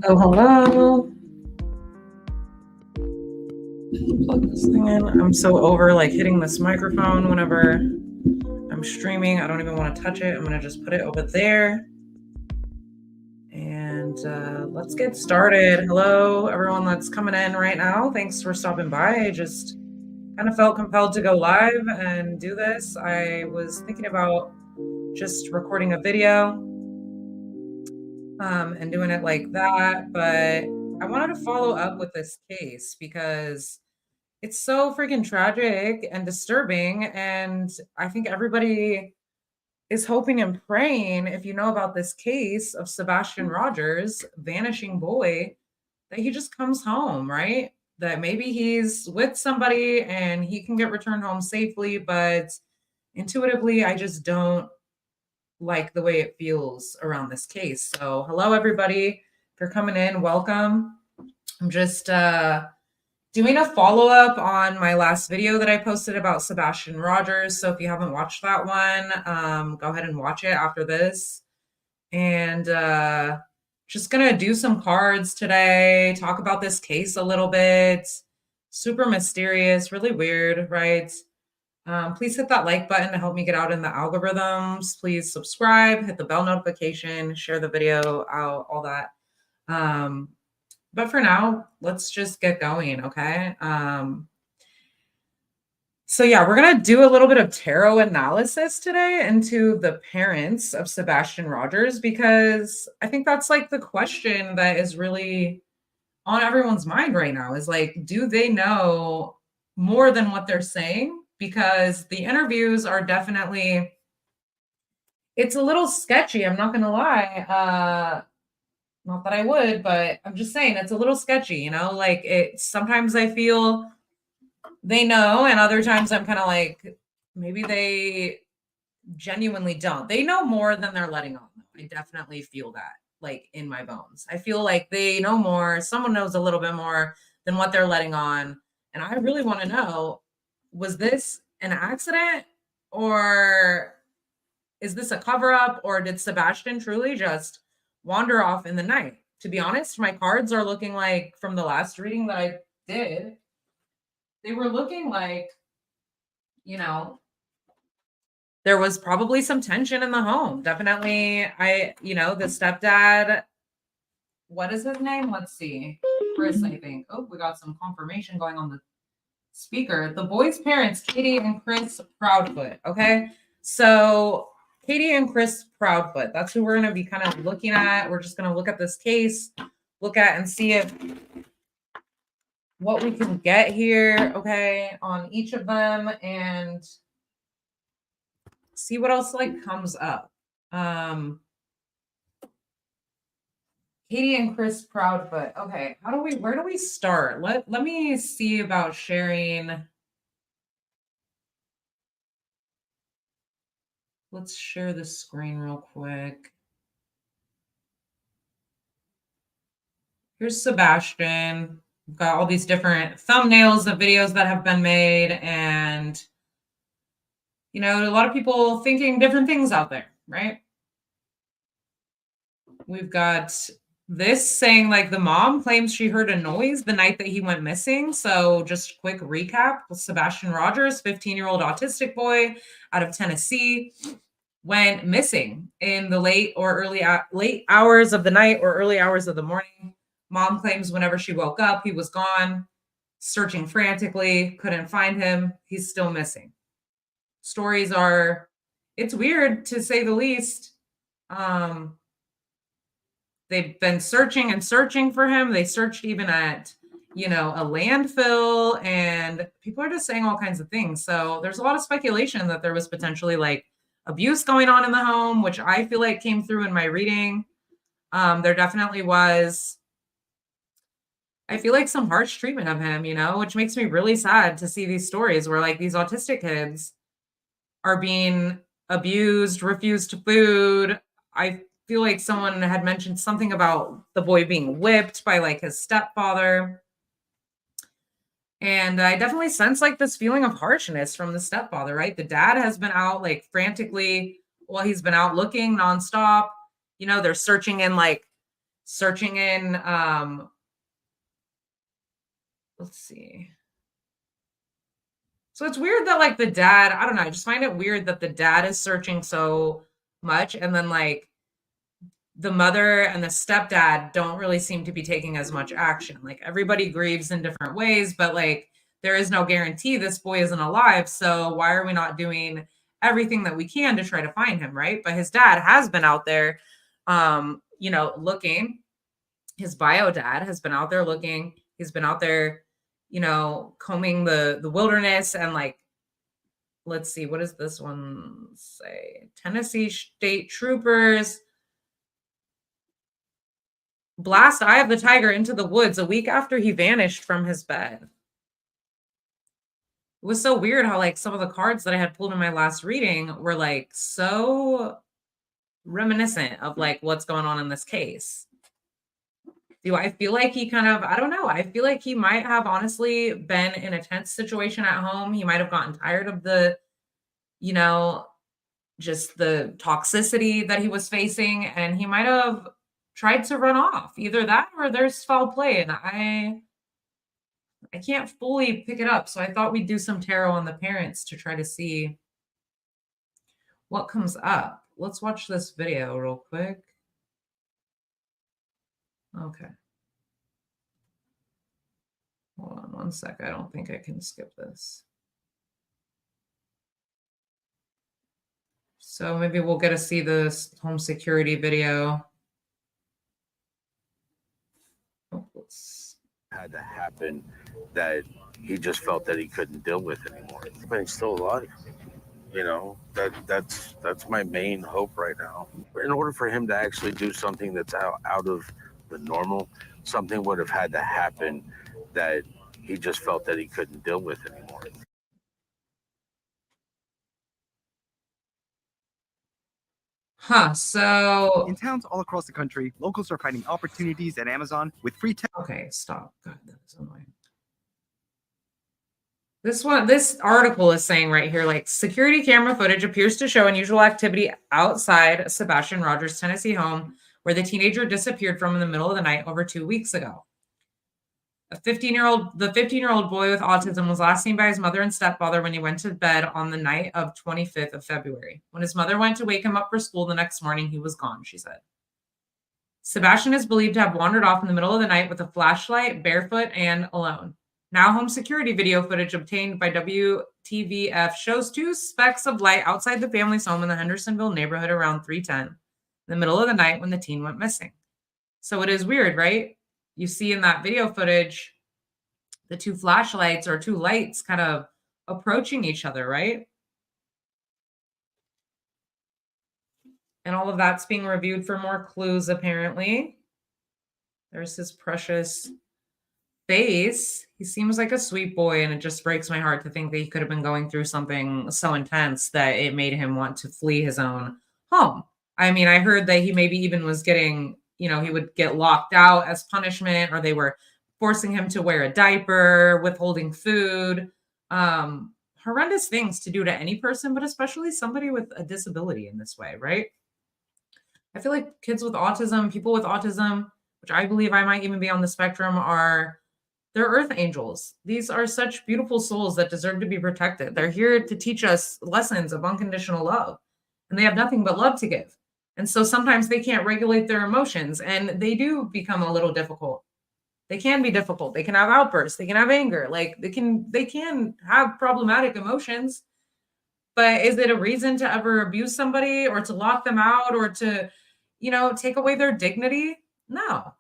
Oh, hello. Plug this thing in. I'm so over like hitting this microphone whenever I'm streaming. I don't even want to touch it. I'm going to just put it over there. And let's get started. Hello, everyone that's coming in right now. Thanks for stopping by. I just kind of felt compelled to go live and do this. I was thinking about just recording a video and doing it like that, but I wanted to follow up with this case because it's so freaking tragic and disturbing, and I think everybody is hoping and praying, if you know about this case of Sebastian Rogers, vanishing boy, that he just comes home, right? That maybe he's with somebody and he can get returned home safely, but intuitively, I just don't like the way it feels around this case. So, hello, everybody. If you're coming in, welcome. I'm just doing a follow-up on my last video that I posted about Sebastian Rogers. So if you haven't watched that one, go ahead and watch it after this. And just gonna do some cards today, talk about this case a little bit. Super mysterious, really weird, right? Please hit that like button to help me get out in the algorithms. Please subscribe, hit the bell notification, share the video out, all that. But for now, let's just get going, okay? So yeah, we're going to do a little bit of tarot analysis today into the parents of Sebastian Rogers, because I think that's like the question that is really on everyone's mind right now is like, do they know more than what they're saying? Because the interviews are definitely, it's a little sketchy, I'm not going to lie. Not that I would, but I'm just saying it's a little sketchy, you know, like sometimes I feel they know, and other times I'm kind of like, maybe they genuinely don't. They know more than they're letting on. I definitely feel that, like, in my bones. I feel like they know more. Someone knows a little bit more than what they're letting on. And I really want to know, was this an accident, or is this a cover up, or did Sebastian truly just wander off in the night? To be honest, my cards are looking like, from the last reading that I did, they were looking like, you know, there was probably some tension in the home. Definitely, the stepdad, what is his name? Let's see. Chris, I think. Oh, we got some confirmation going on the speaker. The boy's parents, Katie and Chris Proudfoot. Okay. So Katie and Chris Proudfoot, that's who we're going to be kind of looking at. We're just going to look at this case, look at and see if what we can get here, okay, on each of them, and see what else like comes up. Katie and Chris Proudfoot. Okay, where do we start? Let me see about sharing. Let's share the screen real quick. Here's Sebastian. We've got all these different thumbnails of videos that have been made, and you know, a lot of people thinking different things out there, right? We've got this saying like the mom claims she heard a noise the night that he went missing. So just quick recap: Sebastian Rogers, 15-year-old autistic boy out of Tennessee, went missing in the late hours of the night or early hours of the morning. Mom claims whenever she woke up, he was gone, searching frantically, couldn't find him. He's still missing. Stories are, it's weird to say the least. They've been searching and searching for him. They searched even at, a landfill, and people are just saying all kinds of things. So there's a lot of speculation that there was potentially like abuse going on in the home, which I feel like came through in my reading. There definitely was, I feel like, some harsh treatment of him, which makes me really sad to see these stories where like these autistic kids are being abused, refused food. I feel like someone had mentioned something about the boy being whipped by like his stepfather. And I definitely sense like this feeling of harshness from the stepfather, right? The dad has been out like frantically, he's been out looking nonstop. They're searching in like searching in, let's see. So it's weird that like the dad, I don't know, I just find it weird that the dad is searching so much, and then like the mother and the stepdad don't really seem to be taking as much action. Like everybody grieves in different ways, but like there is no guarantee this boy isn't alive. So why are we not doing everything that we can to try to find him, right? But his dad has been out there, looking. His bio dad has been out there looking. He's been out there, combing the wilderness, and like, let's see, what does this one say? Tennessee State Troopers blast Eye of the Tiger into the woods a week after he vanished from his bed. It was so weird how like some of the cards that I had pulled in my last reading were like so reminiscent of like what's going on in this case. Do I feel like he kind of, I don't know. I feel like he might have honestly been in a tense situation at home. He might have gotten tired of the, just the toxicity that he was facing, and he might have tried to run off. Either that or there's foul play, and I can't fully pick it up. So I thought we'd do some tarot on the parents to try to see what comes up. Let's watch this video real quick. Okay. Hold on one sec. I don't think I can skip this. So maybe we'll get to see this home security video. Had to happen that he just felt that he couldn't deal with anymore. But he's still alive. That's my main hope right now. In order for him to actually do something that's out of the normal, something would have had to happen that he just felt that he couldn't deal with anymore. So in towns all across the country, locals are finding opportunities at Amazon with free okay, stop. God, that's annoying. This article is saying right here, like, security camera footage appears to show unusual activity outside Sebastian Rogers' Tennessee home, where the teenager disappeared from in the middle of the night over 2 weeks ago. The 15-year-old boy with autism was last seen by his mother and stepfather when he went to bed on the night of 25th of February. When his mother went to wake him up for school the next morning, he was gone, she said. Sebastian is believed to have wandered off in the middle of the night with a flashlight, barefoot, and alone. Now home security video footage obtained by WTVF shows 2 specks of light outside the family's home in the Hendersonville neighborhood around 3:10, in the middle of the night when the teen went missing. So it is weird, right? You see in that video footage, the 2 flashlights or 2 lights kind of approaching each other, right? And all of that's being reviewed for more clues, apparently. There's his precious face. He seems like a sweet boy, and it just breaks my heart to think that he could have been going through something so intense that it made him want to flee his own home. I mean, I heard that he maybe even was getting, he would get locked out as punishment, or they were forcing him to wear a diaper, withholding food. Horrendous things to do to any person, but especially somebody with a disability in this way, right? I feel like kids with autism, people with autism, which I believe I might even be on the spectrum, they're earth angels. These are such beautiful souls that deserve to be protected. They're here to teach us lessons of unconditional love, and they have nothing but love to give. And so sometimes they can't regulate their emotions, and they do become a little difficult. They can be difficult. They can have outbursts. They can have anger. Like they can have problematic emotions. But is it a reason to ever abuse somebody or to lock them out or to, take away their dignity? No,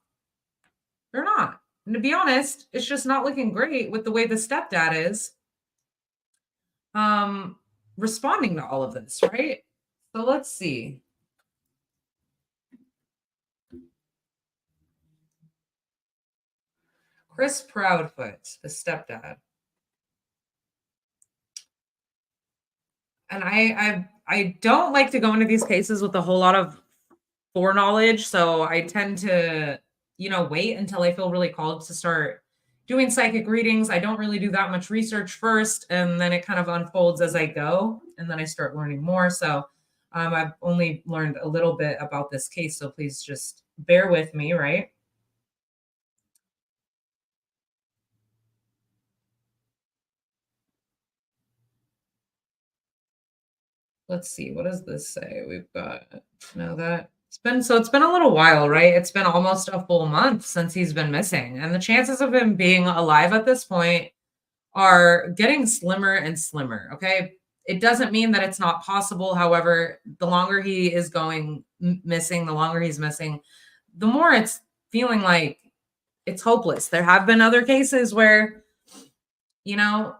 they're not. And to be honest, it's just not looking great with the way the stepdad is responding to all of this, right? So let's see. Chris Proudfoot, the stepdad. And I don't like to go into these cases with a whole lot of foreknowledge, so I tend to, wait until I feel really called to start doing psychic readings. I don't really do that much research first, and then it kind of unfolds as I go, and then I start learning more. So I've only learned a little bit about this case, so please just bear with me, right? Let's see, what does this say? We've got it's been a little while, right? It's been almost a full month since he's been missing, and the chances of him being alive at this point are getting slimmer and slimmer. Okay, it doesn't mean that it's not possible. However, the longer he is going missing, the longer he's missing, the more it's feeling like it's hopeless. There have been other cases where, you know,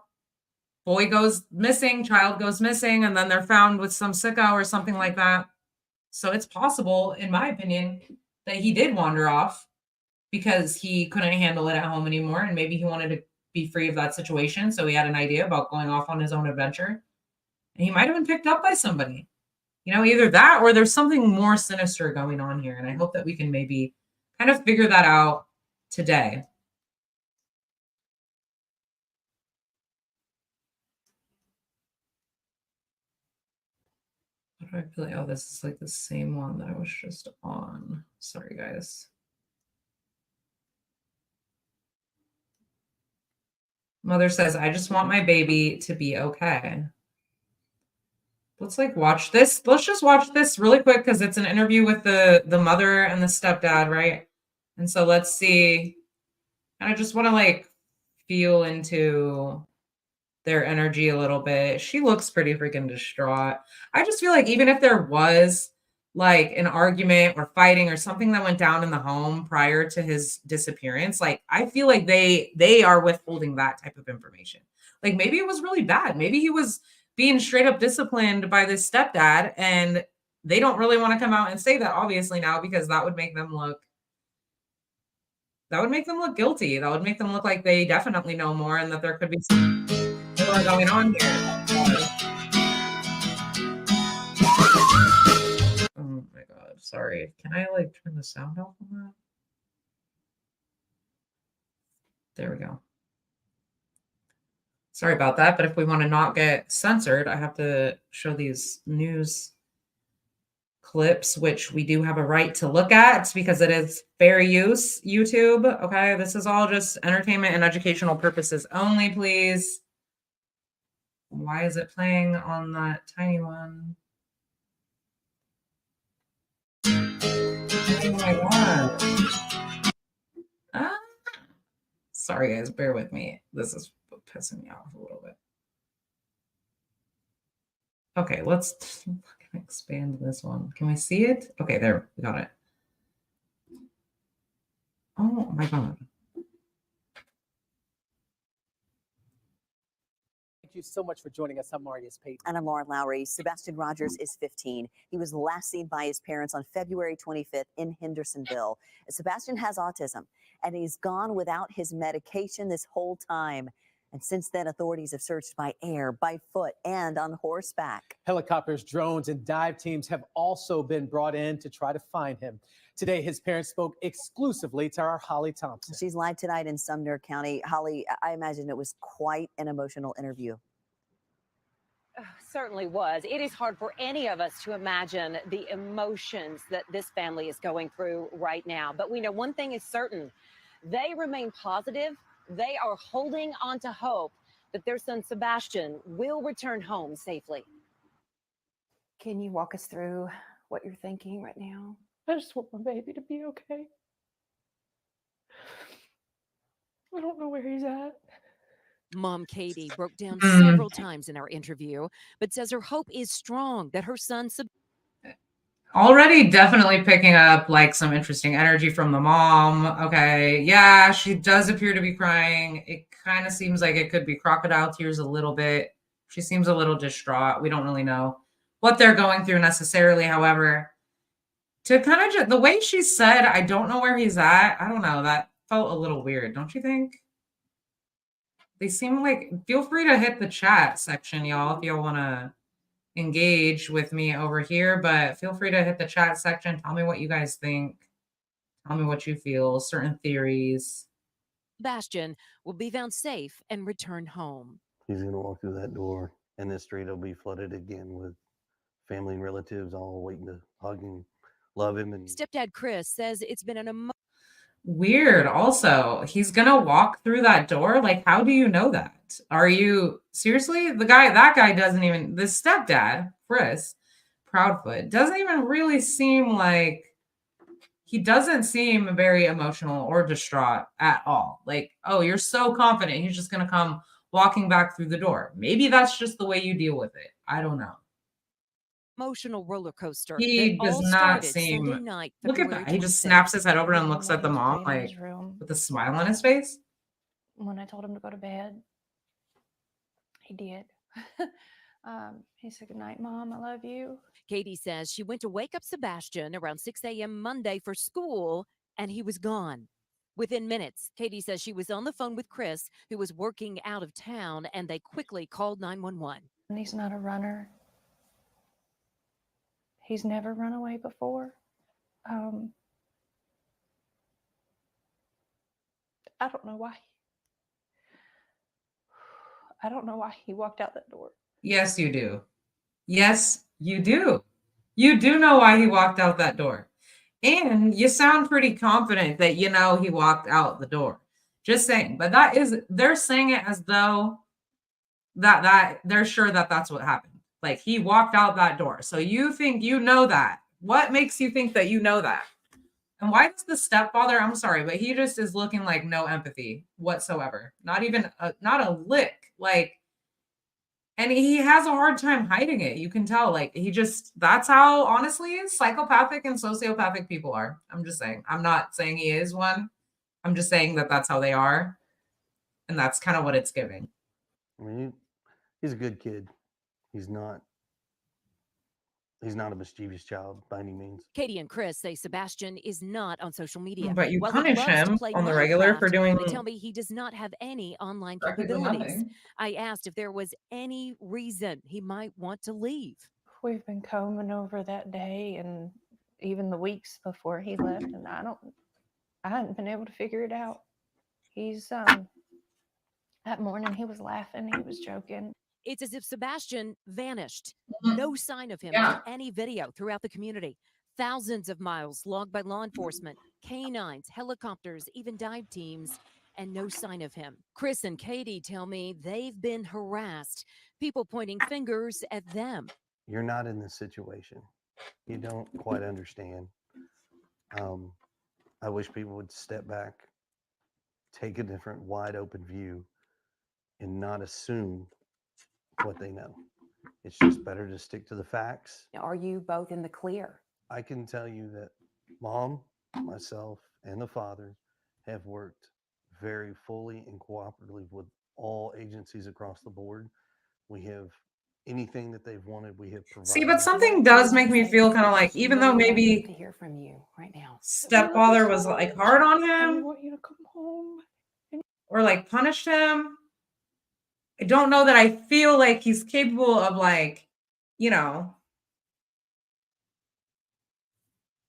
boy goes missing, child goes missing, and then they're found with some sicko or something like that. So it's possible, in my opinion, that he did wander off because he couldn't handle it at home anymore. And maybe he wanted to be free of that situation. So he had an idea about going off on his own adventure. And he might have been picked up by somebody. You know, either that or there's something more sinister going on here. And I hope that we can maybe kind of figure that out today. What do I feel like? Oh, this is like the same one that I was just on. Sorry, guys. Mother says, I just want my baby to be okay. Let's like watch this. Let's just watch this really quick because it's an interview with the mother and the stepdad, right? And so let's see. And I just want to like feel into their energy a little bit. She looks pretty freaking distraught. I just feel like even if there was like an argument or fighting or something that went down in the home prior to his disappearance, like I feel like they are withholding that type of information. Like maybe it was really bad. Maybe he was being straight up disciplined by this stepdad and they don't really want to come out and say that obviously now because that would make them look guilty. That would make them look like they definitely know more and that there could be some more going on here. Oh my god, sorry. Can I like turn the sound off on that? There we go. Sorry about that, but if we want to not get censored, I have to show these news clips, which we do have a right to look at because it is fair use, YouTube. Okay, this is all just entertainment and educational purposes only, please. Why is it playing on that tiny one? Oh my god. Ah. Sorry, guys, bear with me. This is pissing me off a little bit. Okay, let's expand this one. Can we see it? Okay, there, we got it. Oh my god. Thank you so much for joining us. I'm Marius Payton. And I'm Lauren Lowry. Sebastian Rogers is 15. He was last seen by his parents on February 25th in Hendersonville. Sebastian has autism, and he's gone without his medication this whole time. And since then, authorities have searched by air, by foot, and on horseback. Helicopters, drones, and dive teams have also been brought in to try to find him. Today, his parents spoke exclusively to our Holly Thompson. She's live tonight in Sumner County. Holly, I imagine it was quite an emotional interview. Certainly was. It is hard for any of us to imagine the emotions that this family is going through right now. But we know one thing is certain. They remain positive. They are holding on to hope that their son Sebastian will return home safely. Can you walk us through what you're thinking right now? I just want my baby to be okay. I don't know where he's at. Mom Katie broke down several times in our interview, but says her hope is strong that her son Already definitely picking up like some interesting energy from the mom. Okay, yeah, she does appear to be crying. It kind of seems like it could be crocodile tears a little bit. She seems a little distraught. We don't really know what they're going through necessarily. However, to kind of just the way she said, I don't know where he's at. I don't know. That felt a little weird, don't you think? They seem like, feel free to hit the chat section, y'all, if y'all want to engage with me over here, but feel free to hit the chat section. Tell me what you guys think. Tell me what you feel, certain theories. Sebastian will be found safe and return home. He's going to walk through that door, and the street will be flooded again with family and relatives all waiting to hug and love him and Stepdad Chris says it's been an Weird. Also, he's gonna walk through that door. Like, how do you know that? Are you seriously that guy doesn't even the stepdad, Chris Proudfoot, doesn't even really seem like he doesn't seem very emotional or distraught at all. Like, oh, you're so confident he's just gonna come walking back through the door. Maybe that's just the way you deal with it. I don't know. emotional roller coaster He that does all not started seem. Sunday night, Look at February that. He just 26th. snaps his head over and Even looks when at the he was mom laying in like his room, with a smile on his face. when I told him to go to bed, he did. He said, "Good night, Mom. I love you." Katie says she went to wake up Sebastian around 6 a.m. Monday for school, and he was gone. Within minutes, Katie says she was on the phone with Chris, who was working out of town, and they quickly called 911. And he's not a runner. He's never run away before. I don't know why. I don't know why he walked out that door. Yes, you do. Yes, you do. You do know why he walked out that door. And you sound pretty confident that you know he walked out the door. Just saying. But they're saying it as though that they're sure that that's what happened. Like he walked out that door. So you think you know that. What makes you think that you know that? And why does the stepfather, I'm sorry, but he just is looking like no empathy whatsoever. Not even not a lick. Like, and he has a hard time hiding it. You can tell, like, that's how, honestly, psychopathic and sociopathic people are. I'm just saying. I'm not saying he is one. I'm just saying that that's how they are. And that's kind of what it's giving. I mean, he's a good kid. He's not a mischievous child by any means. Katie and Chris say Sebastian is not on social media. But you While he punish loves to him play on the regular for Minecraft, doing they tell me he does not have any online practically capabilities. nothing. I asked if there was any reason he might want to leave. We've been combing over that day and even the weeks before he left, and I hadn't been able to figure it out. He's that morning he was laughing, he was joking. It's as if Sebastian vanished. Mhm. No sign of him Yeah. in any video throughout the community. Thousands of miles logged by law enforcement, canines, helicopters, even dive teams, and no sign of him. Chris and Katie tell me they've been harassed, people pointing fingers at them. You're not in this situation. You don't quite understand. I wish people would step back, take a different wide open view, and not assume what they know. It's just better to stick to the facts. Are you both in the clear? I can tell you that Mom, myself, and the father have worked very fully and cooperatively with all agencies across the board. We have anything that they've wanted, we have provided. See, but something does make me feel kind of like, even though To maybe hear from you right now. stepfather was like hard on I him want you to come home. or like punished him, I don't know that I feel like he's capable of like, you know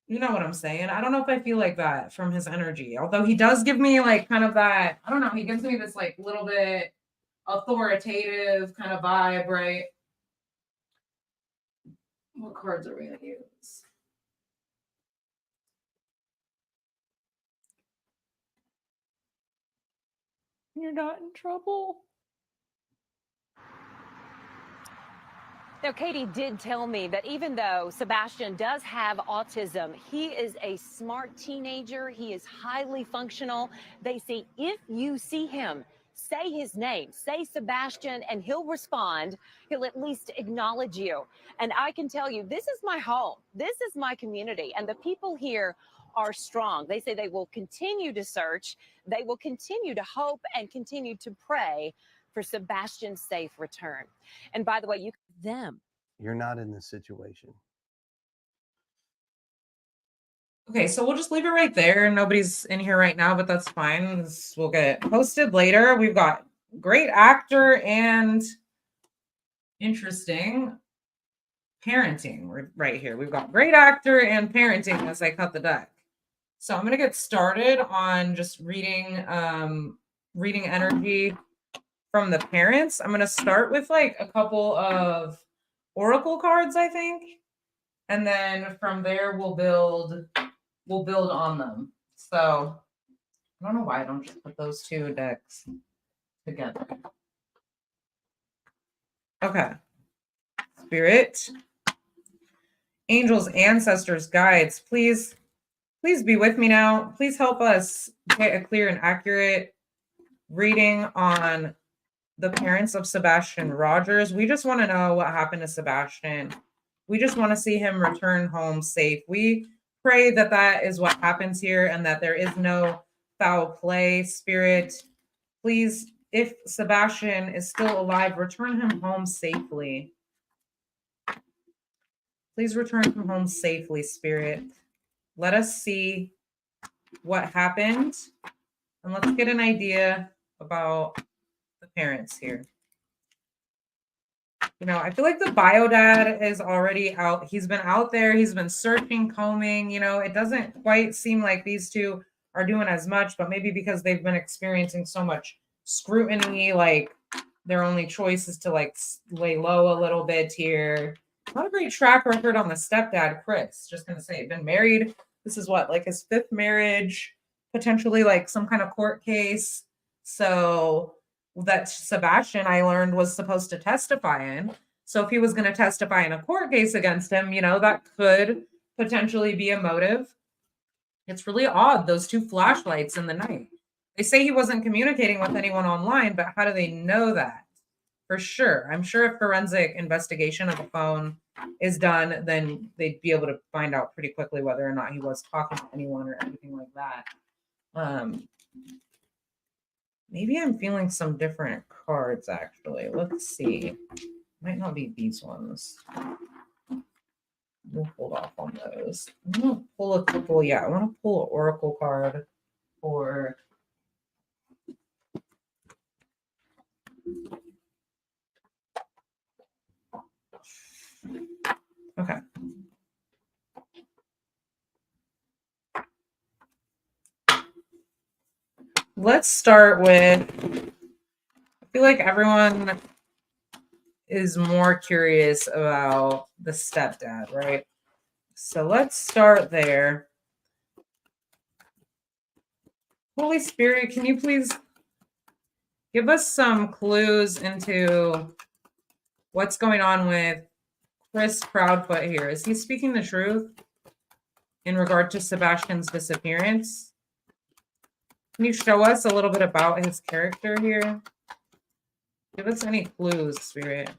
what I'm saying? I don't know if I feel like that from his energy. Although he does give me like kind of that, I don't know, he gives me this like little bit authoritative kind of vibe, right? What cards are we gonna use? You're not in trouble. Now, Katie did tell me that even though Sebastian does have autism, he is a smart teenager. He is highly functional. They say if you see him, say his name, say Sebastian, and he'll respond. He'll at least acknowledge you. And I can tell you, this is my home. This is my community. And the people here are strong. They say they will continue to search. They will continue to hope and continue to pray for Sebastian's safe return. And by the way, you them. You're not in this situation. Okay, so we'll just leave it right there. Nobody's in here right now, but that's fine. We'll get it posted later. We've got great actor and interesting parenting right here. We've got great actor and parenting as I cut the deck. So I'm going to get started on just reading energy from the parents. I'm going to start with like a couple of oracle cards, I think. And then from there, we'll build on them. So I don't know why I don't just put those two decks together. Okay. Spirit, angels, ancestors, guides, please be with me now. Please help us get a clear and accurate reading on the parents of Sebastian Rogers. We just want to know what happened to Sebastian. We just want to see him return home safe. We pray that that is what happens here and that there is no foul play. Spirit, please, if Sebastian is still alive, return him home safely. Please return him home safely, Spirit. Let us see what happened and let's get an idea about the parents here. You know, I feel like the bio dad is already out. He's been out there. He's been searching, combing. You know, it doesn't quite seem like these two are doing as much, but maybe because they've been experiencing so much scrutiny, like their only choice is to like lay low a little bit here. Not a great track record on the stepdad, Chris. Just going to say, been married. This is what, like his 5th marriage, potentially like some kind of court case. So that Sebastian, I learned, was supposed to testify in. So if he was going to testify in a court case against him, you know, that could potentially be a motive. It's really odd, those 2 flashlights in the night. They say he wasn't communicating with anyone online, but how do they know that? For sure. I'm sure if forensic investigation of the phone is done, then they'd be able to find out pretty quickly whether or not he was talking to anyone or anything like that. Maybe I'm feeling some different cards, actually. Let's see. Might not be these ones. We'll hold off on those. I'm going to pull a couple. Yeah, I want to pull an oracle card for... Okay. Let's start with, I feel like everyone is more curious about the stepdad, right? So let's start there. Holy Spirit, can you please give us some clues into what's going on with Chris Proudfoot here? Is he speaking the truth in regard to Sebastian's disappearance? Can you show us a little bit about his character here? Give us any clues, Spirit.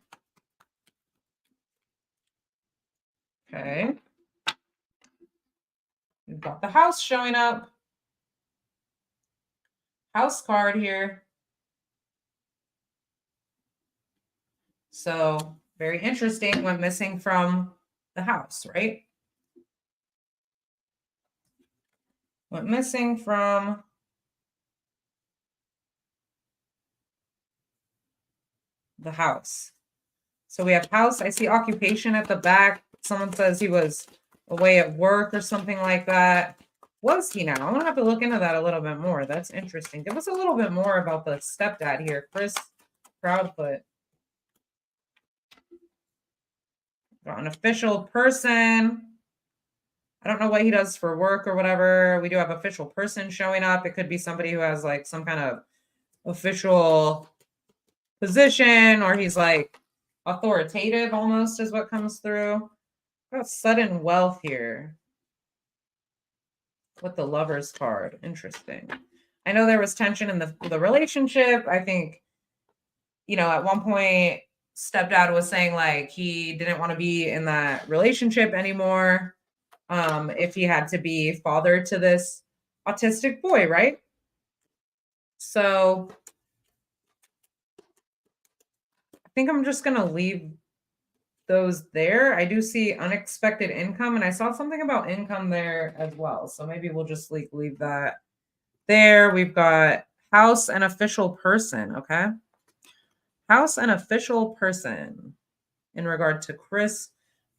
Okay. We've got the house showing up. House card here. So very interesting, went missing from the house, right? Went missing from the house. So we have house. I see occupation at the back. Someone says he was away at work or something like that. Was he now? I'm going to have to look into that a little bit more. That's interesting. Give us a little bit more about the stepdad here, Chris Proudfoot. Got an official person. I don't know what he does for work or whatever. We do have official person showing up. It could be somebody who has like some kind of official position, or he's like authoritative almost is what comes through. Got sudden wealth here with the Lover's card. Interesting. I know there was tension in the relationship. I think, you know, at one point stepdad was saying like he didn't want to be in that relationship anymore if he had to be father to this autistic boy, right? So I think I'm just going to leave those there. I do see unexpected income, and I saw something about income there as well. So maybe we'll just leave that there. We've got house and official person, okay? House and official person in regard to Chris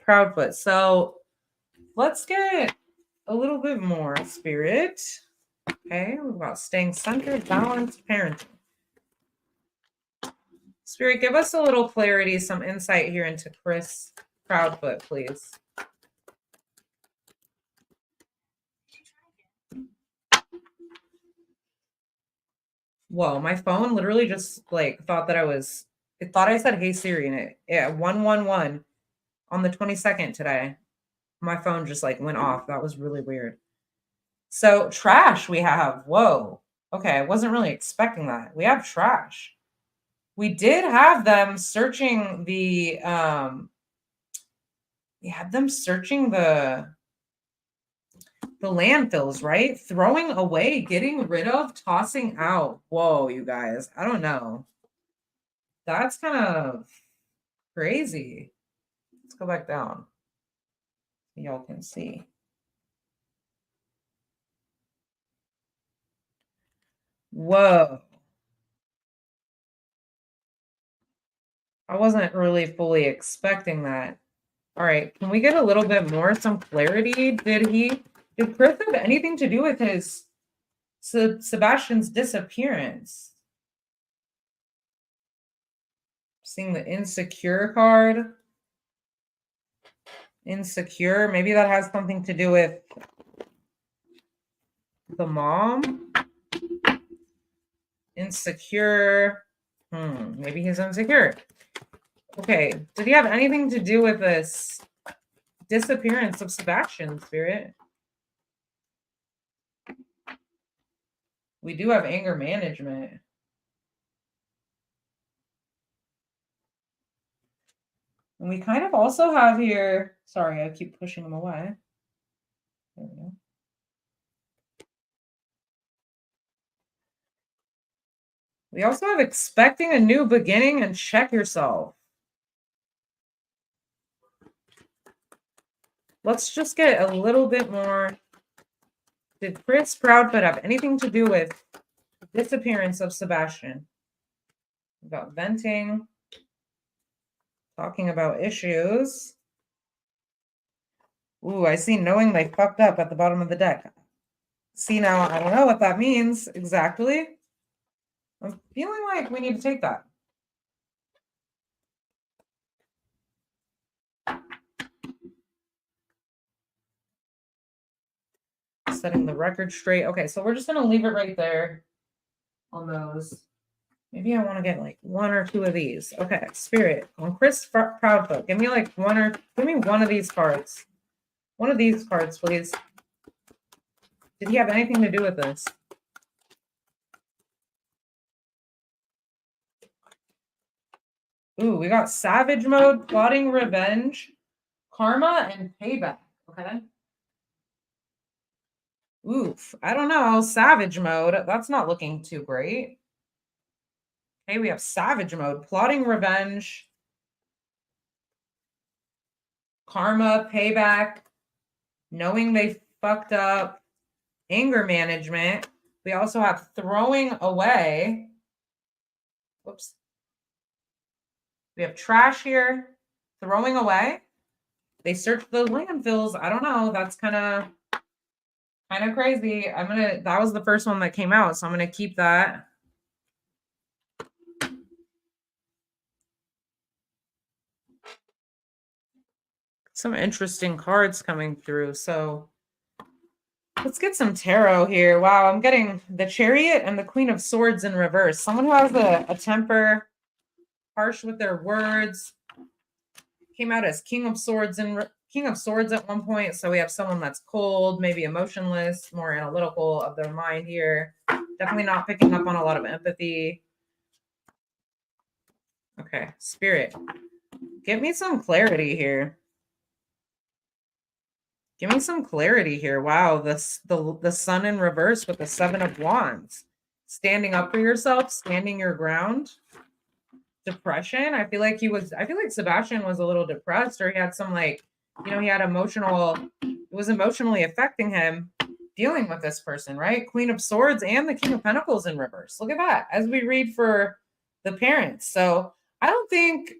Proudfoot. So let's get a little bit more, Spirit. Okay, we've got staying centered, balanced, parenting. Spirit, give us a little clarity, some insight here into Chris Proudfoot, please. Whoa, my phone literally just like thought that it thought I said hey Siri in it. Yeah, 111 on the 22nd today. My phone just like went off. That was really weird. So trash we have. Whoa. Okay, I wasn't really expecting that. We have trash. We did have them searching the we had them searching the landfills, right? Throwing away, getting rid of, tossing out. Whoa, you guys. I don't know. That's kind of crazy. Let's go back down. So y'all can see. Whoa. I wasn't really fully expecting that. All right, can we get a little bit more, some clarity? Did Chris have anything to do with his Sebastian's disappearance? Seeing the insecure card. Insecure, maybe that has something to do with the mom. Insecure. Maybe he's insecure. Okay, did he have anything to do with this disappearance of Sebastian, Spirit? We do have anger management. And we kind of also have here, sorry, I keep pushing them away. There we go. We also have expecting a new beginning and check yourself. Let's just get a little bit more. Did Chris Proudfoot have anything to do with the disappearance of Sebastian? About venting, talking about issues. Ooh, I see knowing they fucked up at the bottom of the deck. See, now I don't know what that means exactly. I'm feeling like we need to take that. Setting the record straight. Okay, so we're just going to leave it right there on those. Maybe I want to get like one or two of these. Okay, Spirit. On Chris Proudfoot, give me like give me one of these cards. One of these cards, please. Did he have anything to do with this? Ooh, we got Savage Mode, Plotting Revenge, Karma, and Payback. Okay. Oof, I don't know. Savage Mode, that's not looking too great. Okay, we have Savage Mode, Plotting Revenge, Karma, Payback, Knowing they fucked up, Anger Management. We also have Throwing Away. Whoops. We have Trash here, Throwing Away. They searched the landfills. I don't know. That's kind of crazy. That was the first one that came out, so I'm gonna keep that. Some interesting cards coming through. So let's get some tarot here. Wow, I'm getting the Chariot and the Queen of Swords in reverse. Someone who has a temper, harsh with their words. Came out as King of Swords at one point. So we have someone that's cold, maybe emotionless, more analytical of their mind here. Definitely not picking up on a lot of empathy. Okay, Spirit, give me some clarity here. Give me some clarity here. Wow, the Sun in reverse with the Seven of Wands. Standing up for yourself, standing your ground. Depression. I feel like Sebastian was a little depressed, or he had some he had it was emotionally affecting him dealing with this person, right? Queen of Swords and the King of Pentacles in reverse. Look at that as we read for the parents. So I don't think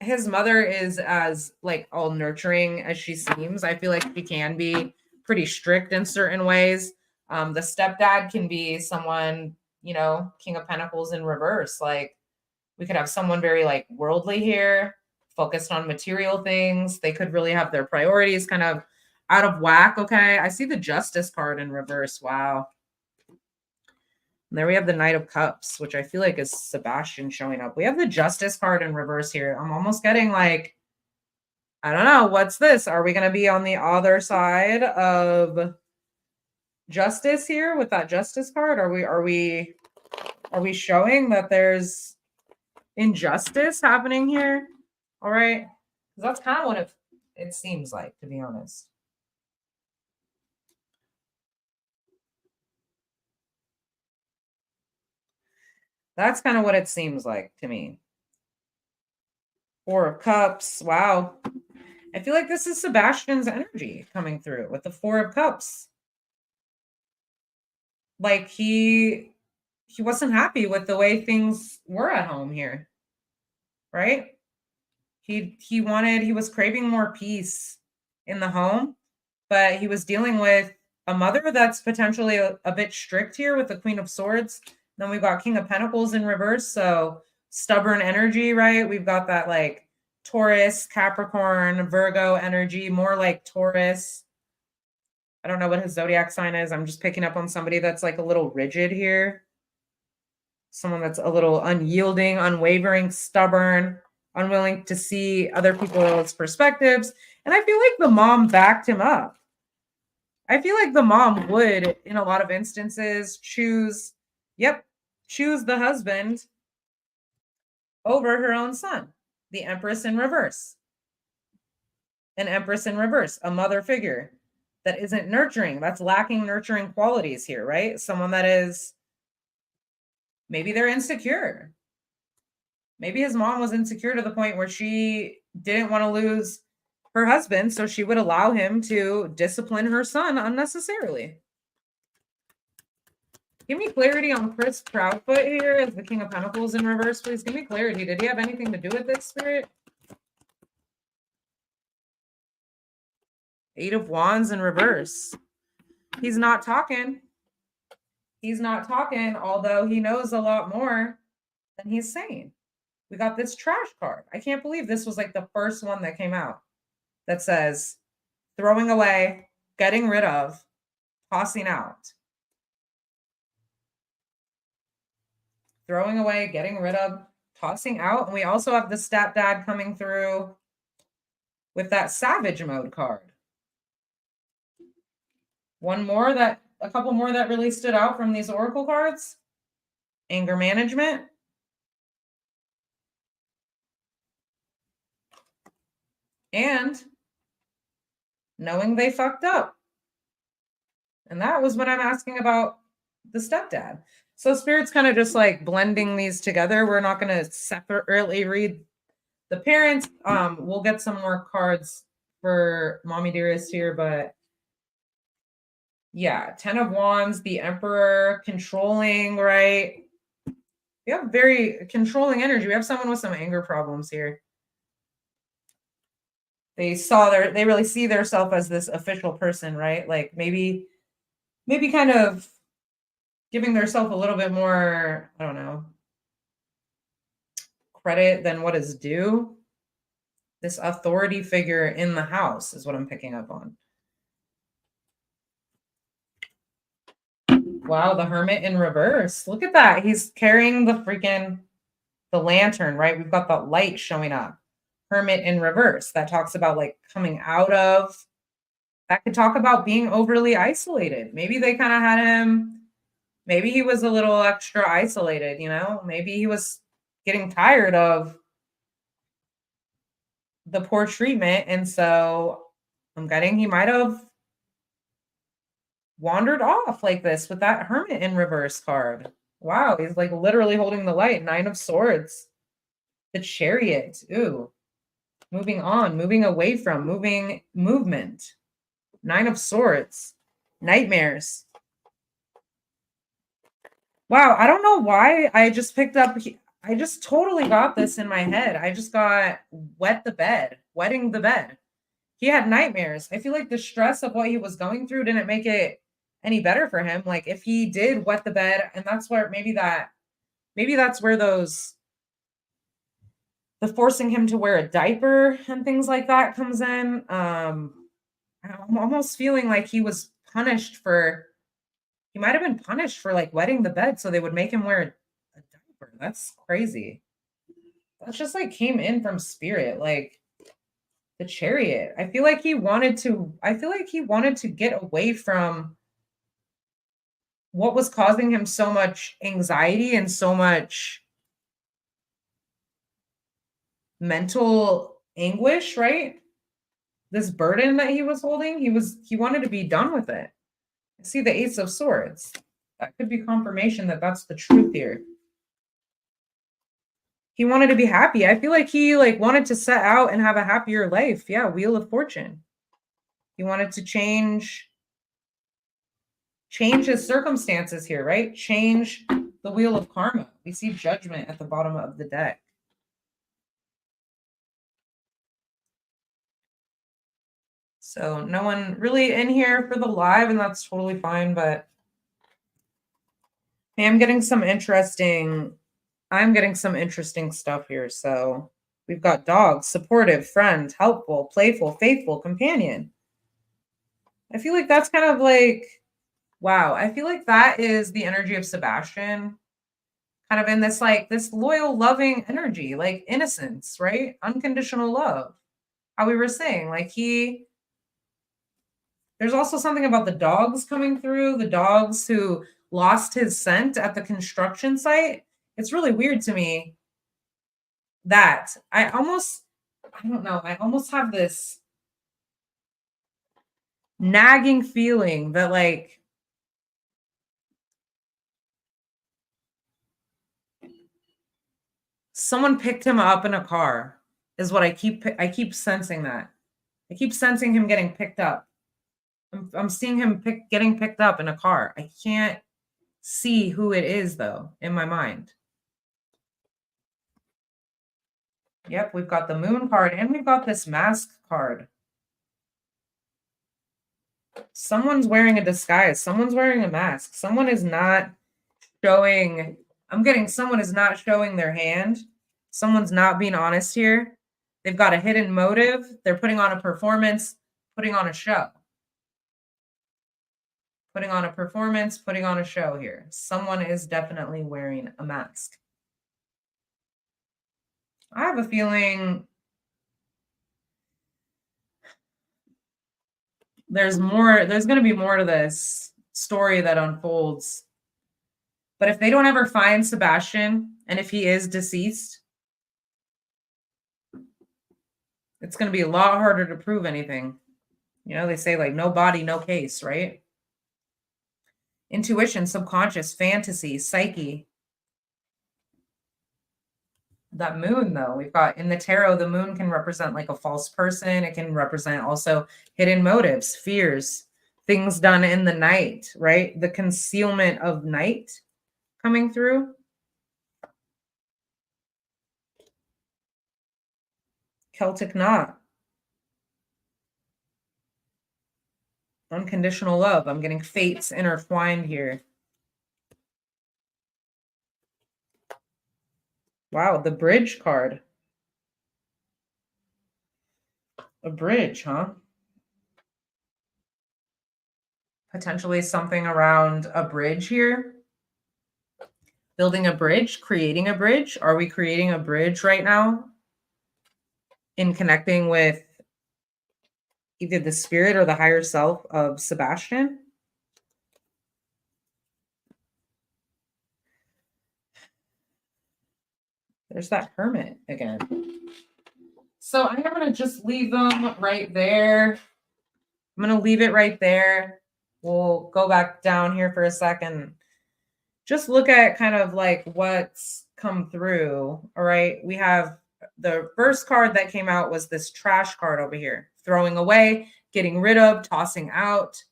his mother is as all nurturing as she seems. I feel like she can be pretty strict in certain ways. The stepdad can be someone, King of Pentacles in reverse. We could have someone very worldly here, focused on material things. They could really have their priorities kind of out of whack. Okay. I see the Justice card in reverse. Wow. And there we have the Knight of Cups, which I feel like is Sebastian showing up. We have the Justice card in reverse here. I'm almost getting like, I don't know, what's this? Are we going to be on the other side of Justice here with that Justice card? Are we showing that there's injustice happening here? All right. That's kind of what it seems like, to be honest. That's kind of what it seems like to me. Four of Cups. Wow. I feel like this is Sebastian's energy coming through with the Four of Cups. Like he wasn't happy with the way things were at home here. Right? He was craving more peace in the home, but he was dealing with a mother that's potentially a bit strict here with the Queen of Swords. Then we've got King of Pentacles in reverse, so stubborn energy, right? We've got that like Taurus, Capricorn, Virgo energy, more like Taurus. I don't know what his zodiac sign is. I'm just picking up on somebody that's like a little rigid here. Someone that's a little unyielding, unwavering, stubborn, unwilling to see other people's perspectives. And I feel like the mom backed him up. I feel like the mom would, in a lot of instances, choose the husband over her own son. The Empress in reverse. An Empress in reverse, a mother figure that isn't nurturing, that's lacking nurturing qualities here, right? Someone that is, maybe they're insecure. Maybe his mom was insecure to the point where she didn't want to lose her husband, so she would allow him to discipline her son unnecessarily. Give me clarity on Chris Proudfoot here as the King of Pentacles in reverse, please. Give me clarity. Did he have anything to do with this, Spirit? Eight of Wands in reverse. He's not talking. He's not talking, although he knows a lot more than he's saying. We got this trash card. I can't believe this was like the first one that came out that says throwing away, getting rid of, tossing out. Throwing away, getting rid of, tossing out. And we also have the stepdad coming through with that Savage Mode card. A couple more that really stood out from these oracle cards. Anger management. And knowing they fucked up. And that was what I'm asking about the stepdad. So Spirit's kind of just like blending these together. We're not going to separately read the parents. We'll get some more cards for Mommy Dearest here, but yeah, 10 of Wands, the Emperor, controlling, right? We have very controlling energy. We have someone with some anger problems here. They really see themselves as this official person, right? Like maybe kind of giving themselves a little bit more, I don't know, credit than what is due. This authority figure in the house is what I'm picking up on. Wow, the Hermit in reverse. Look at that. He's carrying the lantern, right? We've got that light showing up. Hermit in reverse. That talks about like coming out of, that could talk about being overly isolated. Maybe they kind of had him, maybe he was a little extra isolated, you know? Maybe he was getting tired of the poor treatment. And so I'm getting he might have wandered off like this with that Hermit in reverse card. Wow, he's like literally holding the light. 9 of Swords. The Chariot. Ooh. Moving on, moving away from, movement. 9 of Swords. Nightmares. Wow, I don't know why I just picked up, I just totally got this in my head. I just got wetting the bed. He had nightmares. I feel like the stress of what he was going through didn't make it any better for him. Like if he did wet the bed, and that's where maybe that's where the forcing him to wear a diaper and things like that comes in. I'm almost feeling like he was punished for He might have been punished for like wetting the bed so they would make him wear a diaper. That's crazy. That just like came in from spirit, like the Chariot. I feel like he wanted to get away from what was causing him so much anxiety and so much mental anguish, right? This burden that he was holding, he wanted to be done with it. I see the Ace of Swords. That could be confirmation that that's the truth here. He wanted to be happy. I feel like he like wanted to set out and have a happier life. Yeah, Wheel of Fortune. He wanted to change his circumstances here, right? Change the Wheel of Karma. We see Judgment at the bottom of the deck. So no one really in here for the live, and that's totally fine, but I'm getting some interesting stuff here. So we've got dog, supportive, friend, helpful, playful, faithful, companion. I feel like that's kind of like, wow. I feel like that is the energy of Sebastian, kind of in this like this loyal, loving energy, like innocence, right? Unconditional love. How we were saying, like there's also something about the dogs coming through, the dogs who lost his scent at the construction site. It's really weird to me that I almost have this nagging feeling that like someone picked him up in a car is what I keep sensing that. I keep sensing him getting picked up. I'm seeing him getting picked up in a car. I can't see who it is though in my mind. Yep, we've got the Moon card and we've got this Mask card. Someone's wearing a disguise. Someone's wearing a mask. Someone is not showing. I'm getting someone is not showing their hand. Someone's not being honest here. They've got a hidden motive. They're putting on a performance, putting on a show. Putting on a performance, putting on a show here. Someone is definitely wearing a mask. I have a feeling there's going to be more to this story that unfolds. But if they don't ever find Sebastian, and if he is deceased, it's going to be a lot harder to prove anything. You know, they say like no body, no case, right? Intuition, subconscious, fantasy, psyche. That moon, though, we've got in the tarot, the moon can represent like a false person. It can represent also hidden motives, fears, things done in the night, right? The concealment of night coming through. Celtic knot. Unconditional love. I'm getting fates intertwined here. Wow, the bridge card. A bridge, huh? Potentially something around a bridge here. Building a bridge, creating a bridge. Are we creating a bridge right now? In connecting with either the spirit or the higher self of Sebastian? There's that hermit again. So I'm going to just leave them right there. I'm going to leave it right there. We'll go back down here for a second. Just look at kind of like what's come through. All right. We have the first card that came out was this trash card over here. Throwing away, getting rid of, tossing out.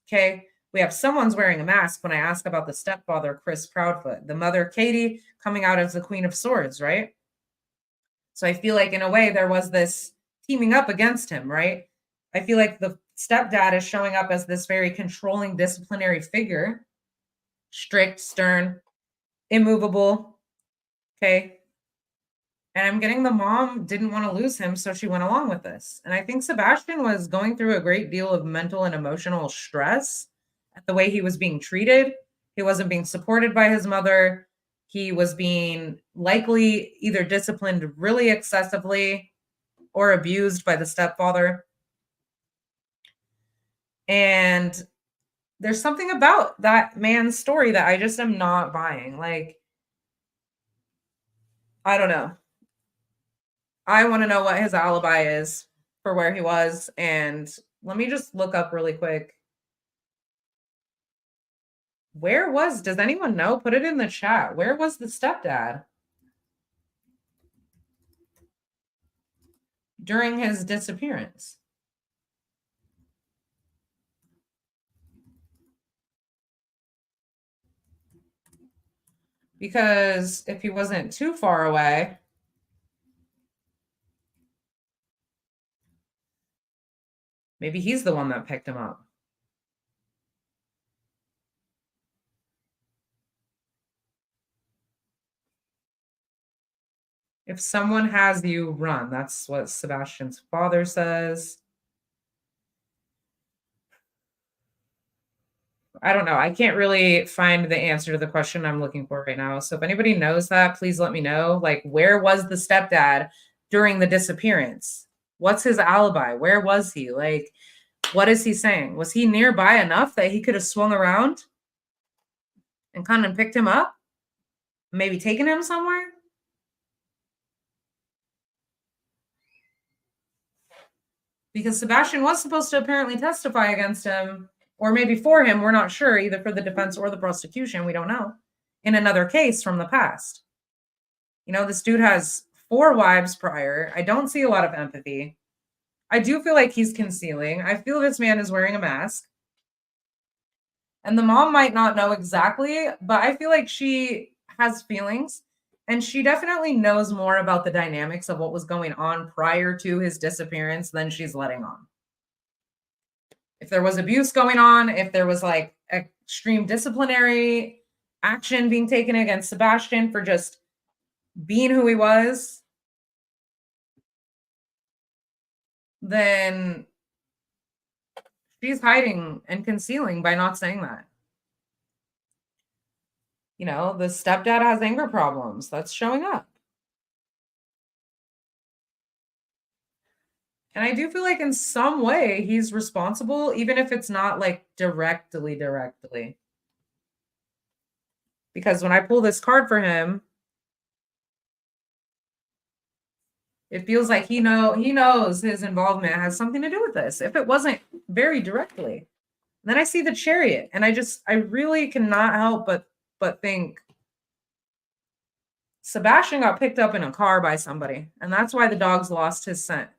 Okay. We have someone's wearing a mask when I ask about the stepfather, Chris Proudfoot. The mother, Katie, coming out as the Queen of Swords, right? So I feel like in a way there was this teaming up against him, right? I feel like the stepdad is showing up as this very controlling, disciplinary figure. Strict, stern, immovable. Okay. And I'm getting the mom didn't want to lose him, so she went along with this. And I think Sebastian was going through a great deal of mental and emotional stress at the way he was being treated. He wasn't being supported by his mother. He was being likely either disciplined really excessively or abused by the stepfather. And there's something about that man's story that I just am not buying. Like, I don't know. I want to know what his alibi is for where he was. And let me just look up really quick. Does anyone know? Put it in the chat. Where was the stepdad during his disappearance? Because if he wasn't too far away, maybe he's the one that picked him up. If someone has you, run. That's what Sebastian's father says. I don't know. I can't really find the answer to the question I'm looking for right now. So if anybody knows that, please let me know. Like, where was the stepdad during the disappearance? What's his alibi? Where was he? Like, what is he saying? Was he nearby enough that he could have swung around and come and picked him up? Maybe taken him somewhere? Because Sebastian was supposed to apparently testify against him, or maybe for him, we're not sure, either for the defense or the prosecution, we don't know, in another case from the past. You know, this dude has 4 wives prior. I don't see a lot of empathy. I do feel like he's concealing. I feel this man is wearing a mask. And the mom might not know exactly, but I feel like she has feelings. And she definitely knows more about the dynamics of what was going on prior to his disappearance than she's letting on. If there was abuse going on, if there was like extreme disciplinary action being taken against Sebastian for just being who he was, then she's hiding and concealing by not saying that. You know, the stepdad has anger problems. That's showing up. And I do feel like in some way he's responsible, even if it's not like directly. Because when I pull this card for him, it feels like he knows his involvement has something to do with this, if it wasn't very directly. And then I see the Chariot, and I really cannot help but think Sebastian got picked up in a car by somebody, and that's why the dog's lost his scent.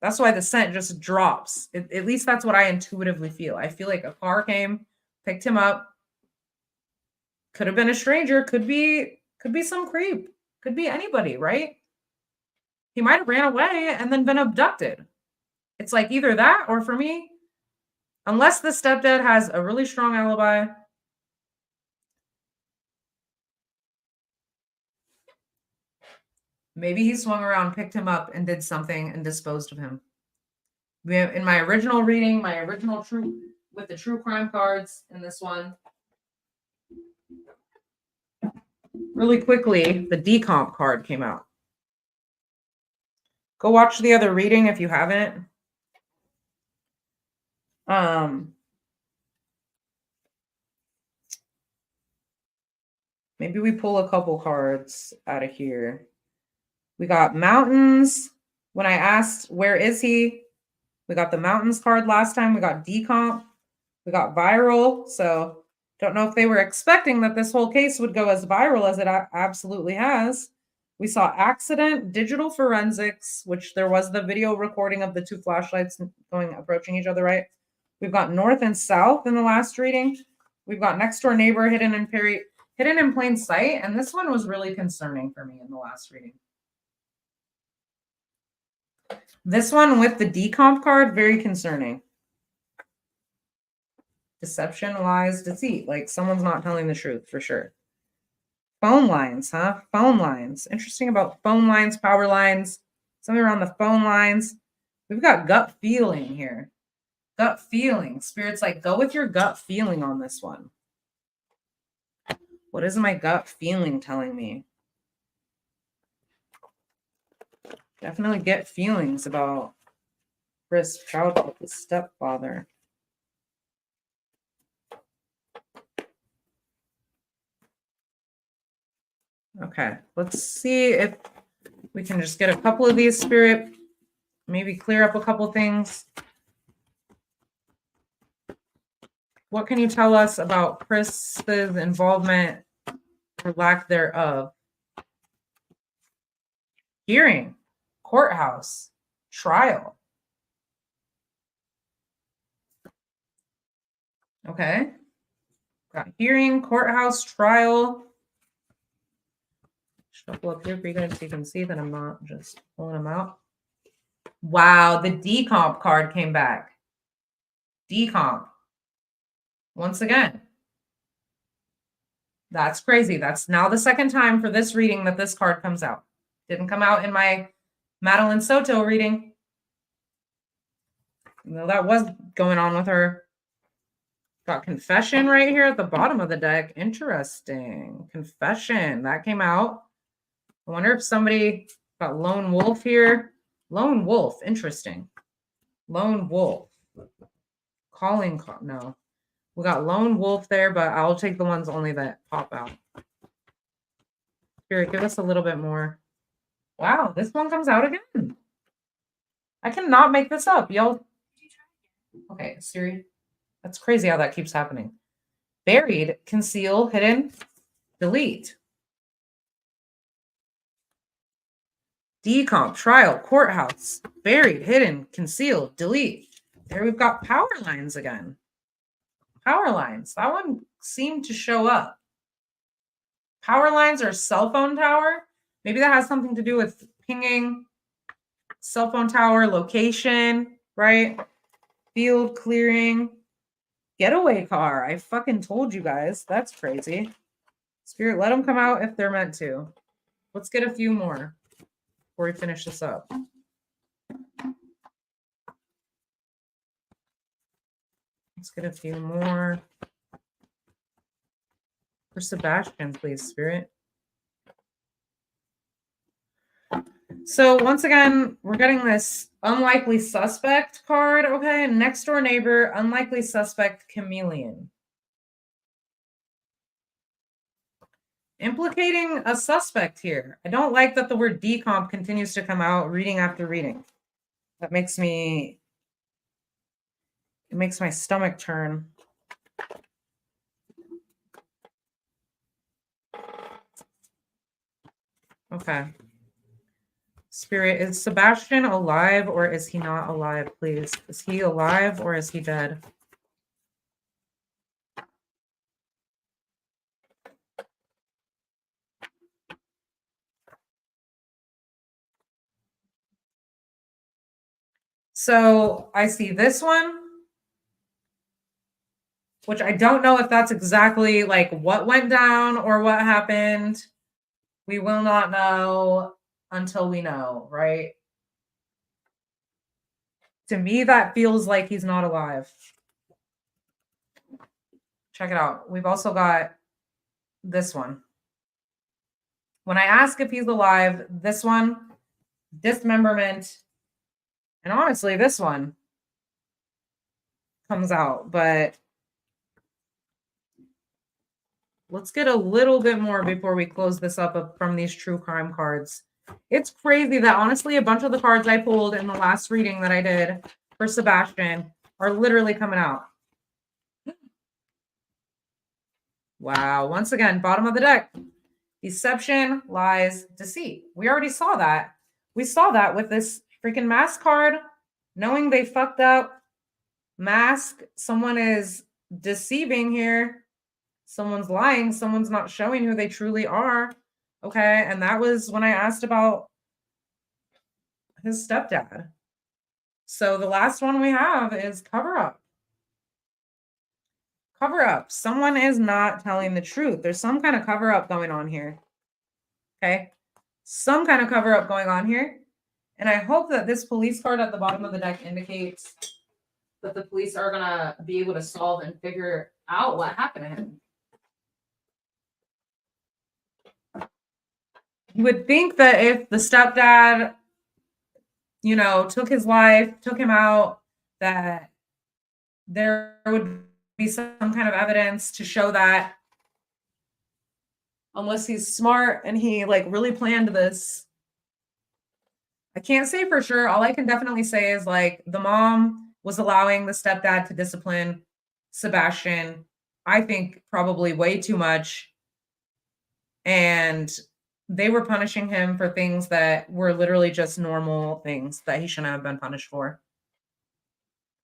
That's why the scent just drops. At least that's what I intuitively feel. I feel like a car came, picked him up. Could have been a stranger. Could be some creep. Could be anybody, right? He might have ran away and then been abducted. It's like either that, or for me, unless the stepdad has a really strong alibi, maybe he swung around, picked him up, and did something and disposed of him. In my original reading, with the true crime cards in this one, really quickly, the decomp card came out. Go watch the other reading if you haven't. Maybe we pull a couple cards out of here. We got mountains. When I asked, where is he? We got the mountains card last time. We got decomp. We got viral. So don't know if they were expecting that this whole case would go as viral as it absolutely has. We saw accident, digital forensics, which there was the video recording of the 2 flashlights approaching each other, right? We've got north and south in the last reading. We've got next door neighbor hidden in plain sight. And this one was really concerning for me in the last reading. This one with the decomp card, very concerning. Deception, lies, deceit. Like someone's not telling the truth for sure. Phone lines, huh? Phone lines. Interesting about phone lines, power lines, something around the phone lines. We've got gut feeling here. Gut feeling. Spirit's like, go with your gut feeling on this one. What is my gut feeling telling me? Definitely get feelings about Chris' childhood with his stepfather. Okay, let's see if we can just get a couple of these, Spirit. Maybe clear up a couple things. What can you tell us about Chris's involvement or lack thereof? Hearing, courthouse, trial. Okay. Got hearing, courthouse, trial. Shuffle up here for you guys so you can see that I'm not just pulling them out. Wow, the decomp card came back. Decomp. Once again. That's crazy. That's now the second time for this reading that this card comes out. Didn't come out in my Madeline Soto reading. No, that was going on with her. Got confession right here at the bottom of the deck. Interesting. Confession. That came out. I wonder if somebody got lone wolf here. Lone wolf. Interesting. Lone wolf. Calling card. No. We got lone wolf there, but I'll take the ones only that pop out. Spirit, give us a little bit more. Wow, this one comes out again. I cannot make this up. Y'all. Okay, Siri. That's crazy how that keeps happening. Buried, conceal, hidden, delete. Decomp, trial, courthouse, buried, hidden, conceal, delete. There we've got power lines again. Power lines. That one seemed to show up. Power lines or cell phone tower. Maybe that has something to do with pinging, cell phone tower, location, right? Field clearing. Getaway car. I fucking told you guys. That's crazy. Spirit, let them come out if they're meant to. Let's get a few more before we finish this up. Let's get a few more. For Sebastian, please, Spirit. So once again, we're getting this unlikely suspect card, okay? Next door neighbor, unlikely suspect, chameleon. Implicating a suspect here. I don't like that the word decomp continues to come out reading after reading. That makes me, it makes my stomach turn. Okay. Spirit, is Sebastian alive or is he not alive, please? Is he alive or is he dead? So I see this one, which I don't know if that's exactly like what went down or what happened. We will not know until we know, right? To me, that feels like he's not alive. Check it out. We've also got this one. When I ask if he's alive, this one, dismemberment, and honestly, this one comes out. But let's get a little bit more before we close this up from these true crime cards. It's crazy that honestly, a bunch of the cards I pulled in the last reading that I did for Sebastian are literally coming out. Wow. Once again, bottom of the deck. Deception, lies, deceit. We already saw that. We saw that with this freaking mask card. Knowing they fucked up. Mask. Someone is deceiving here. Someone's lying. Someone's not showing who they truly are. Okay. And that was when I asked about his stepdad. So the last one we have is cover up. Cover up. Someone is not telling the truth. There's some kind of cover up going on here. Okay. Some kind of cover up going on here. And I hope that this police card at the bottom of the deck indicates that the police are gonna be able to solve and figure out what happened to him. You would think that if the stepdad, you know, took his life, took him out, that there would be some kind of evidence to show that, unless he's smart and he like really planned this. I can't say for sure. All I can definitely say is like the mom was allowing the stepdad to discipline Sebastian, I think probably way too much. And they were punishing him for things that were literally just normal things that he shouldn't have been punished for.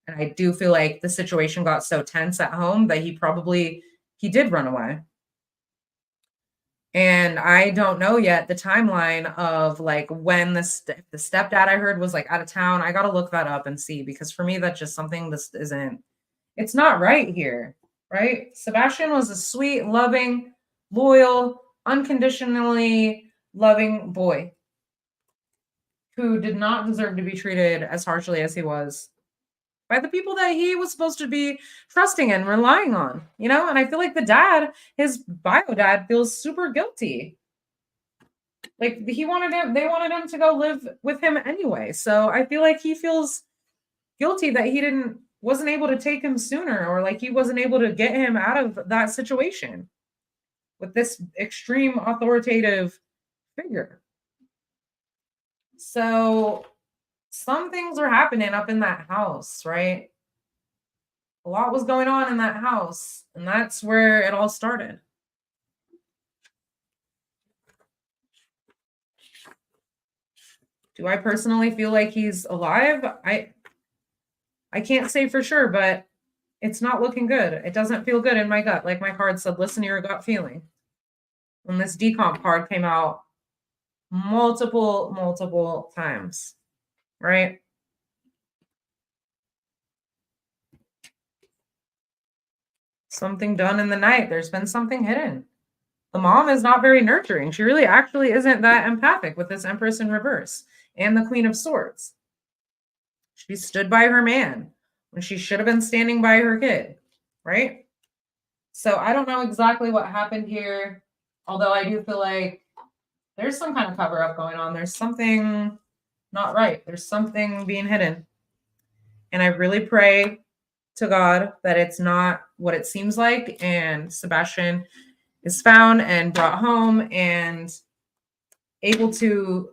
And I do feel like the situation got so tense at home that he did run away. And I don't know yet the timeline of like when the stepdad I heard was like out of town. I got to look that up and see, because for me, that's just something it's not right here, right? Sebastian was a sweet, loving, loyal, unconditionally loving boy who did not deserve to be treated as harshly as he was by the people that he was supposed to be trusting and relying on, you know? And I feel like the dad, his bio dad, feels super guilty. Like they wanted him to go live with him anyway. So I feel like he feels guilty that he wasn't able to take him sooner, or like he wasn't able to get him out of that situation with this extreme authoritative figure. So some things are happening up in that house, right? A lot was going on in that house, and that's where it all started. Do I personally feel like he's alive? I can't say for sure, but it's not looking good. It doesn't feel good in my gut. Like my card said, listen to your gut feeling. When this decomp card came out multiple times, right? Something done in the night. There's been something hidden. The mom is not very nurturing. She really actually isn't that empathic with this Empress in reverse and the Queen of Swords. She stood by her man when she should have been standing by her kid, right? So I don't know exactly what happened here, although I do feel like there's some kind of cover up going on. There's something not right. There's something being hidden. And I really pray to God that it's not what it seems like, and Sebastian is found and brought home and able to,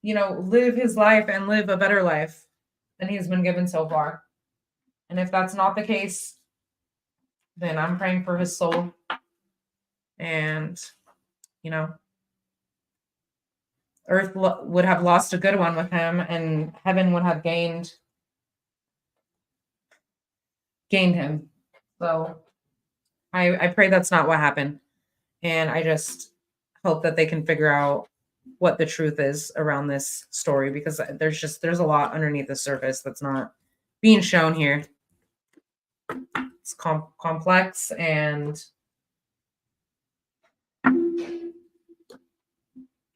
you know, live his life and live a better life than he's been given so far. And if that's not the case, then I'm praying for his soul. And, you know, Earth would have lost a good one with him, and heaven would have gained him. So I pray that's not what happened. And I just hope that they can figure out what the truth is around this story, because there's a lot underneath the surface that's not being shown here. It's complex, and I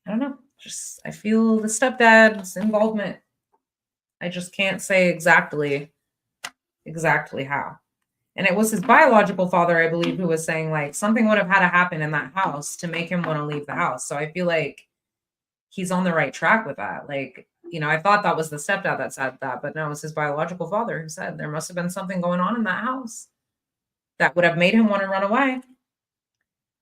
don't know. I feel the stepdad's involvement. I just can't say exactly how. And it was his biological father, I believe, who was saying like something would have had to happen in that house to make him want to leave the house. So I feel like he's on the right track with that. Like, you know, I thought that was the stepdad that said that, but no, it was his biological father who said there must have been something going on in that house that would have made him want to run away.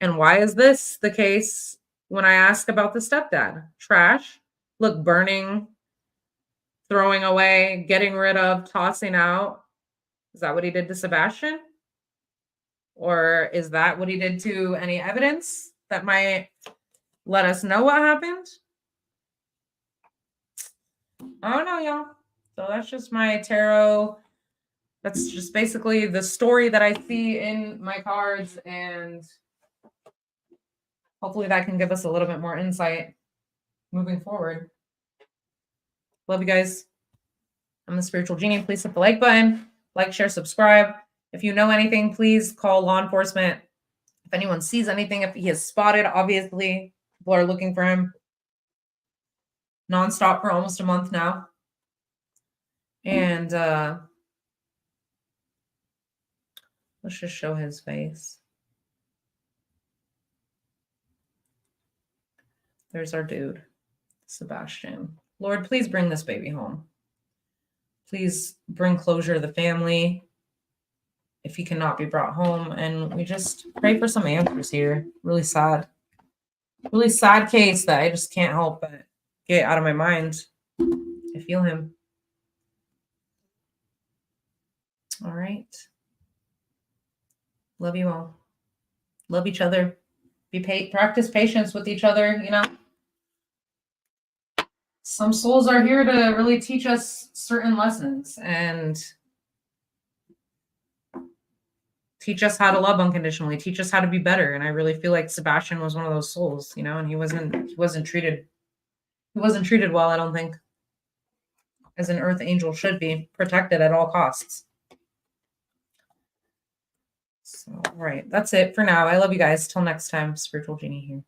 And why is this the case when I ask about the stepdad? Trash, look, burning, throwing away, getting rid of, tossing out. Is that what he did to Sebastian? Or is that what he did to any evidence that might let us know what happened? I don't know, y'all. So that's just my tarot. That's just basically the story that I see in my cards, and hopefully that can give us a little bit more insight moving forward. Love you guys. I'm the Spiritual Genie. Please hit the like button. Like, share, subscribe. If you know anything, please call law enforcement. If anyone sees anything, if he is spotted, obviously, people are looking for him nonstop for almost a month now. And Let's just show his face. There's our dude, Sebastian. Lord, please bring this baby home. Please bring closure to the family if he cannot be brought home. And we just pray for some answers here. Really sad case that I just can't help but get out of my mind. I feel him. All right. Love you all. Love each other. Practice patience with each other, you know. Some souls are here to really teach us certain lessons and teach us how to love unconditionally, teach us how to be better. And I really feel like Sebastian was one of those souls, you know, and he wasn't treated well, I don't think, as an earth angel should be, protected at all costs. So, all right, that's it for now. I love you guys. Till next time, Spiritual Genie here.